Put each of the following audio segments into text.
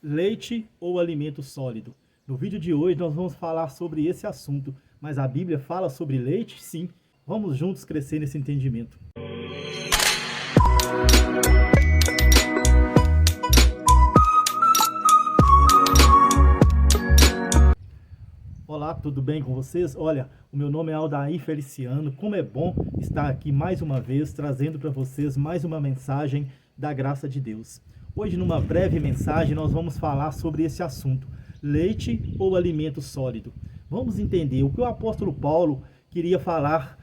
Leite ou alimento sólido? No vídeo de hoje nós vamos falar sobre esse assunto, mas a Bíblia fala sobre leite? Sim. Vamos juntos crescer nesse entendimento. Olá, tudo bem com vocês? Olha, o meu nome é Aldair Feliciano. Como é bom estar aqui mais uma vez, trazendo para vocês mais uma mensagem da graça de Deus. Hoje, numa breve mensagem, nós vamos falar sobre esse assunto, leite ou alimento sólido. Vamos entender o que o apóstolo Paulo queria falar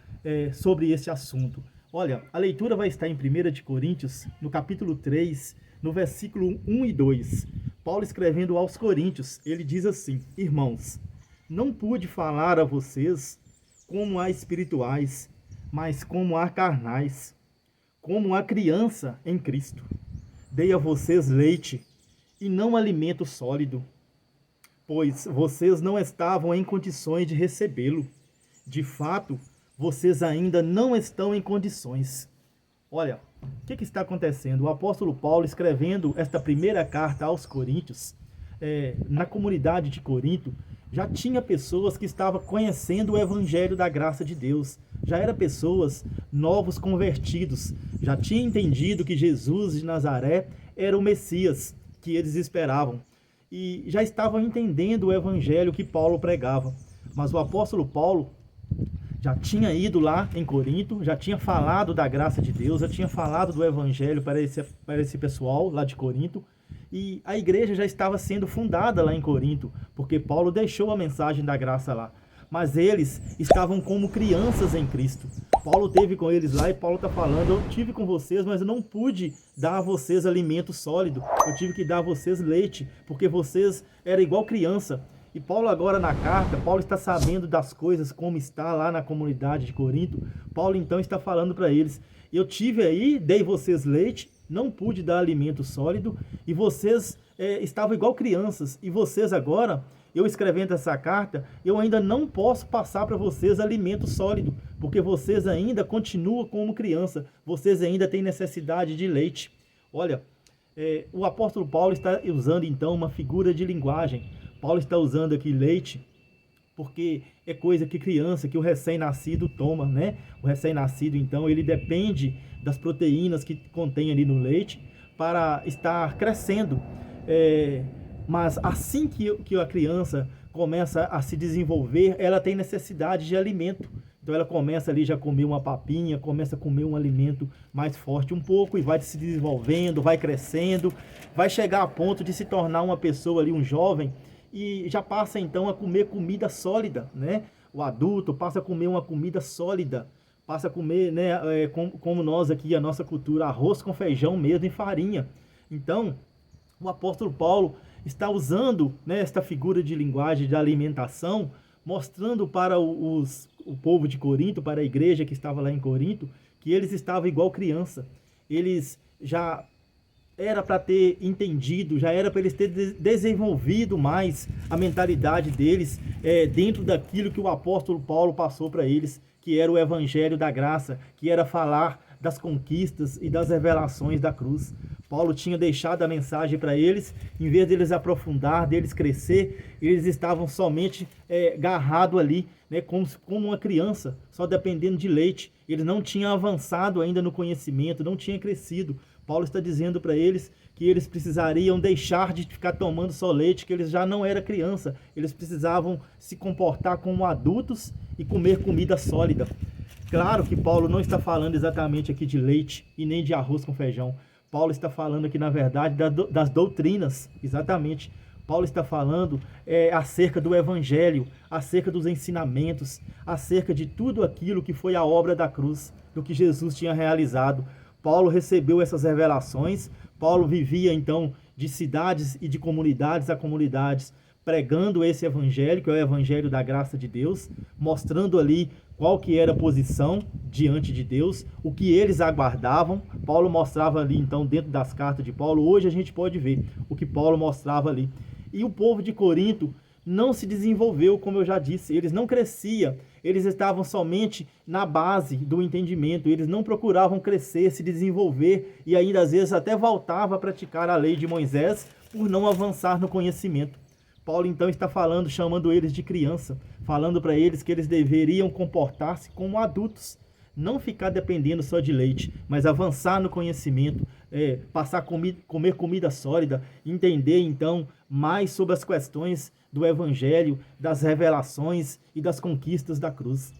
sobre esse assunto. Olha, a leitura vai estar em 1 de Coríntios, no capítulo 3, no versículo 1 e 2. Paulo escrevendo aos Coríntios, ele diz assim: Irmãos, não pude falar a vocês como a espirituais, mas como a carnais, como a criança em Cristo. Dei a vocês leite e não alimento sólido, pois vocês não estavam em condições de recebê-lo. De fato, vocês ainda não estão em condições. Olha, o que está acontecendo? O apóstolo Paulo, escrevendo esta primeira carta aos Coríntios, na comunidade de Corinto, já tinha pessoas que estavam conhecendo o evangelho da graça de Deus. Já eram pessoas novos convertidos. Já tinha entendido que Jesus de Nazaré era o Messias que eles esperavam. E já estavam entendendo o evangelho que Paulo pregava. Mas o apóstolo Paulo já tinha ido lá em Corinto, já tinha falado da graça de Deus, já tinha falado do evangelho para esse pessoal lá de Corinto. E a igreja já estava sendo fundada lá em Corinto, porque Paulo deixou a mensagem da graça lá. Mas eles estavam como crianças em Cristo. Paulo teve com eles lá e Paulo está falando: eu tive com vocês, mas eu não pude dar a vocês alimento sólido. Eu tive que dar a vocês leite, porque vocês eram igual criança. E Paulo agora na carta, Paulo está sabendo das coisas como está lá na comunidade de Corinto. Paulo então está falando para eles: eu tive aí, dei vocês leite, não pude dar alimento sólido, e vocês estavam igual crianças, e vocês agora, eu escrevendo essa carta, eu ainda não posso passar para vocês alimento sólido, porque vocês ainda continuam como criança, vocês ainda têm necessidade de leite. Olha, o apóstolo Paulo está usando então uma figura de linguagem. Paulo está usando aqui leite, porque é coisa que criança, que o recém-nascido toma, né? O recém-nascido, então, ele depende das proteínas que contém ali no leite para estar crescendo. Mas assim que a criança começa a se desenvolver, ela tem necessidade de alimento. Então ela começa ali já a comer uma papinha, começa a comer um alimento mais forte um pouco e vai se desenvolvendo, vai crescendo, vai chegar a ponto de se tornar uma pessoa ali, um jovem, e já passa então a comer comida sólida, né? O adulto passa a comer uma comida sólida, passa a comer, né, como nós aqui, a nossa cultura, arroz com feijão mesmo e farinha. Então, o apóstolo Paulo está usando, né, esta figura de linguagem de alimentação, mostrando para o povo de Corinto, para a igreja que estava lá em Corinto, que eles estavam igual criança. Eles já era para ter entendido, já era para eles terem desenvolvido mais a mentalidade deles dentro daquilo que o apóstolo Paulo passou para eles, que era o evangelho da graça, que era falar das conquistas e das revelações da cruz. Paulo tinha deixado a mensagem para eles, em vez deles aprofundar, deles crescer, eles estavam somente agarrados ali, né, como uma criança, só dependendo de leite. Eles não tinham avançado ainda no conhecimento, não tinham crescido. Paulo está dizendo para eles que eles precisariam deixar de ficar tomando só leite, que eles já não eram criança, eles precisavam se comportar como adultos e comer comida sólida. Claro que Paulo não está falando exatamente aqui de leite e nem de arroz com feijão. Paulo está falando aqui, na verdade, das doutrinas, exatamente. Paulo está falando acerca do evangelho, acerca dos ensinamentos, acerca de tudo aquilo que foi a obra da cruz, do que Jesus tinha realizado. Paulo recebeu essas revelações. Paulo vivia então de cidades e de comunidades a comunidades, pregando esse evangelho, que é o evangelho da graça de Deus, mostrando ali qual que era a posição diante de Deus, o que eles aguardavam. Paulo mostrava ali então dentro das cartas de Paulo. Hoje a gente pode ver o que Paulo mostrava ali. E o povo de Corinto não se desenvolveu, como eu já disse, eles não cresciam, eles estavam somente na base do entendimento, eles não procuravam crescer, se desenvolver, e ainda às vezes até voltava a praticar a lei de Moisés, por não avançar no conhecimento. Paulo então está falando, chamando eles de criança, falando para eles que eles deveriam comportar-se como adultos, não ficar dependendo só de leite, mas avançar no conhecimento, passar a comer comida sólida, entender então mais sobre as questões do evangelho, das revelações e das conquistas da cruz.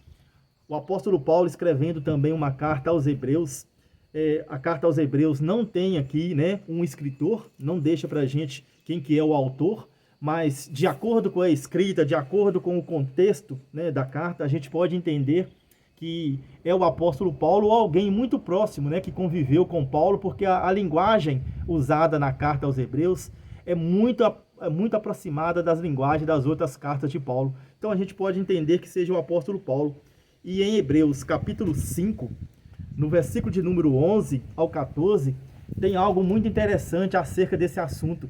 O apóstolo Paulo, escrevendo também uma carta aos Hebreus, a carta aos Hebreus não tem aqui, né, um escritor, não deixa para a gente quem que é o autor, mas de acordo com a escrita, de acordo com o contexto, né, da carta, a gente pode entender que é o apóstolo Paulo ou alguém muito próximo, né, que conviveu com Paulo, porque a linguagem usada na carta aos Hebreus é muito aproximada das linguagens das outras cartas de Paulo. Então a gente pode entender que seja o apóstolo Paulo. E em Hebreus capítulo 5, no versículo de número 11 ao 14, tem algo muito interessante acerca desse assunto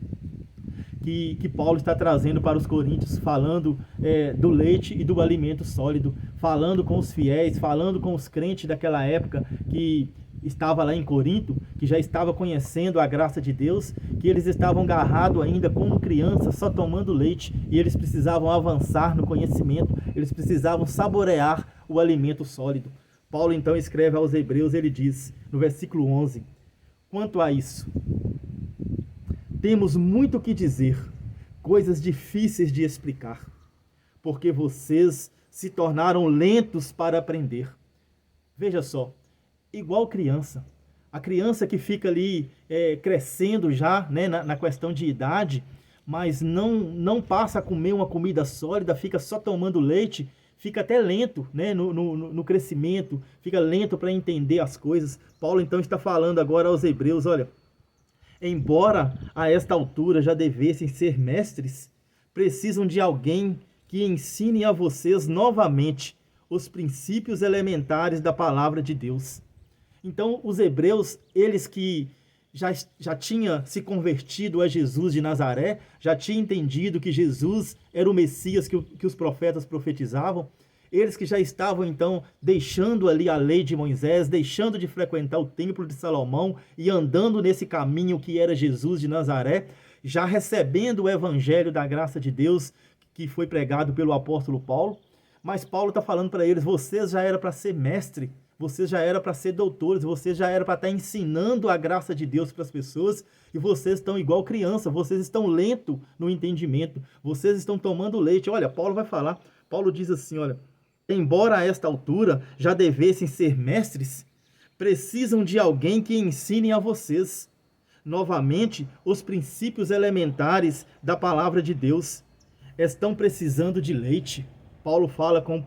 que Paulo está trazendo para os coríntios, falando do leite e do alimento sólido, falando com os fiéis, falando com os crentes daquela época que estava lá em Corinto, que já estava conhecendo a graça de Deus, que eles estavam agarrados ainda como crianças, só tomando leite, e eles precisavam avançar no conhecimento, eles precisavam saborear o alimento sólido. Paulo então escreve aos Hebreus, ele diz, no versículo 11, quanto a isso, temos muito o que dizer, coisas difíceis de explicar, porque vocês se tornaram lentos para aprender. Veja só, igual criança, a criança que fica ali crescendo já, né, na questão de idade, mas não passa a comer uma comida sólida, fica só tomando leite, fica até lento, né, no crescimento, fica lento para entender as coisas. Paulo então está falando agora aos Hebreus, olha, embora a esta altura já devessem ser mestres, precisam de alguém que ensine a vocês novamente os princípios elementares da palavra de Deus. Então, os hebreus, eles que já tinham se convertido a Jesus de Nazaré, já tinham entendido que Jesus era o Messias que os profetas profetizavam, eles que já estavam, então, deixando ali a lei de Moisés, deixando de frequentar o templo de Salomão e andando nesse caminho que era Jesus de Nazaré, já recebendo o evangelho da graça de Deus que foi pregado pelo apóstolo Paulo. Mas Paulo está falando para eles, vocês já eram para ser mestre, vocês já eram para ser doutores, vocês já eram para estar ensinando a graça de Deus para as pessoas, e vocês estão igual criança, vocês estão lento no entendimento, vocês estão tomando leite. Olha, Paulo vai falar, Paulo diz assim, olha, embora a esta altura já devessem ser mestres, precisam de alguém que ensine a vocês novamente os princípios elementares da palavra de Deus. Estão precisando de leite. Paulo fala com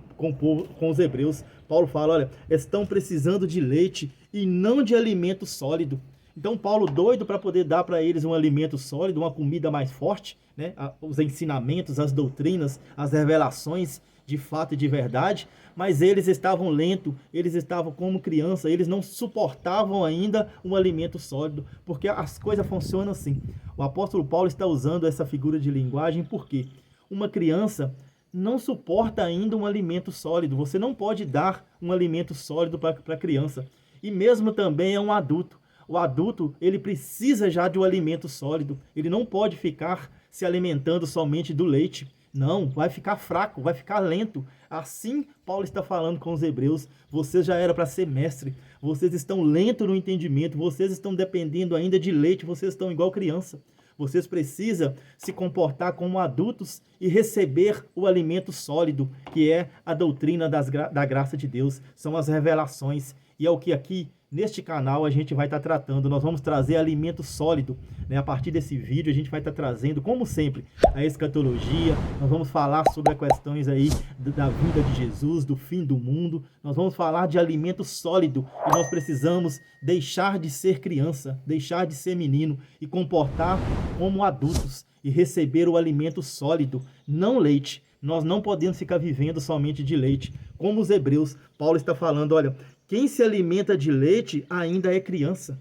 os hebreus. Paulo fala, olha, estão precisando de leite e não de alimento sólido. Então Paulo doido para poder dar para eles um alimento sólido, uma comida mais forte, né? Os ensinamentos, as doutrinas, as revelações de fato e de verdade, mas eles estavam lentos, eles estavam como criança, eles não suportavam ainda um alimento sólido, porque as coisas funcionam assim. O apóstolo Paulo está usando essa figura de linguagem porque uma criança não suporta ainda um alimento sólido, você não pode dar um alimento sólido para a criança, e mesmo também é um adulto. O adulto, ele precisa já de um alimento sólido, ele não pode ficar se alimentando somente do leite. Não, vai ficar fraco, vai ficar lento. Assim, Paulo está falando com os hebreus, vocês já eram para ser mestre, vocês estão lentos no entendimento, vocês estão dependendo ainda de leite, vocês estão igual criança. Vocês precisam se comportar como adultos e receber o alimento sólido, que é a doutrina da graça de Deus, são as revelações, e é o que aqui neste canal a gente vai estar tratando. Nós vamos trazer alimento sólido, né? A partir desse vídeo a gente vai estar trazendo, como sempre, a escatologia, nós vamos falar sobre as questões aí da vinda de Jesus, do fim do mundo, nós vamos falar de alimento sólido, e nós precisamos deixar de ser criança, deixar de ser menino e comportar como adultos e receber o alimento sólido, não leite. Nós não podemos ficar vivendo somente de leite. Como os hebreus, Paulo está falando, olha, quem se alimenta de leite ainda é criança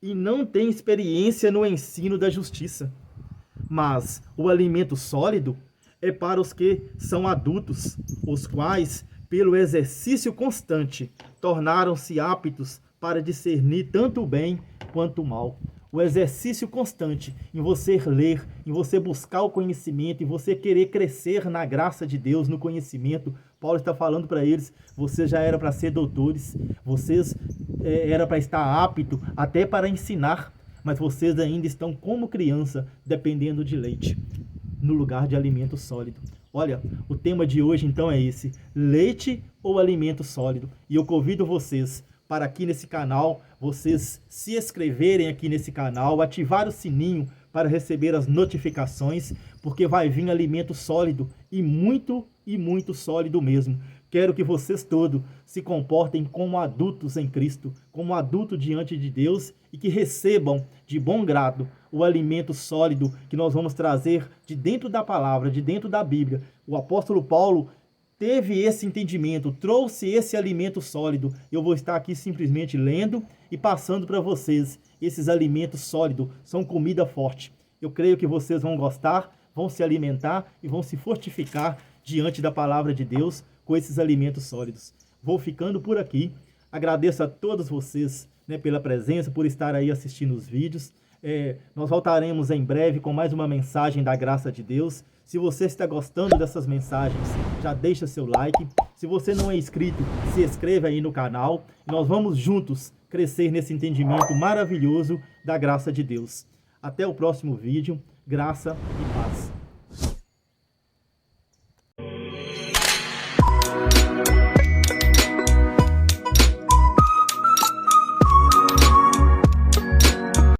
e não tem experiência no ensino da justiça. Mas o alimento sólido é para os que são adultos, os quais, pelo exercício constante, tornaram-se aptos para discernir tanto o bem quanto o mal. o exercício constante em você ler, em você buscar o conhecimento, em você querer crescer na graça de Deus, no conhecimento. Paulo está falando para eles, vocês já eram para ser doutores, vocês era para estar apto até para ensinar, mas vocês ainda estão como criança, dependendo de leite, no lugar de alimento sólido. Olha, o tema de hoje então é esse, leite ou alimento sólido. E eu convido vocês para aqui nesse canal, vocês se inscreverem aqui nesse canal, ativar o sininho para receber as notificações, porque vai vir alimento sólido e muito sólido mesmo. Quero que vocês todos se comportem como adultos em Cristo, como adultos diante de Deus e que recebam de bom grado o alimento sólido que nós vamos trazer de dentro da palavra, de dentro da Bíblia. O apóstolo Paulo teve esse entendimento, trouxe esse alimento sólido. Eu vou estar aqui simplesmente lendo e passando para vocês. Esses alimentos sólidos são comida forte. Eu creio que vocês vão gostar, vão se alimentar e vão se fortificar diante da palavra de Deus com esses alimentos sólidos. Vou ficando por aqui. Agradeço a todos vocês, né, pela presença, por estar aí assistindo os vídeos. Nós voltaremos em breve com mais uma mensagem da graça de Deus. Se você está gostando dessas mensagens, já deixa seu like. Se você não é inscrito, se inscreva aí no canal. Nós vamos juntos crescer nesse entendimento maravilhoso da graça de Deus. Até o próximo vídeo. Graça e paz.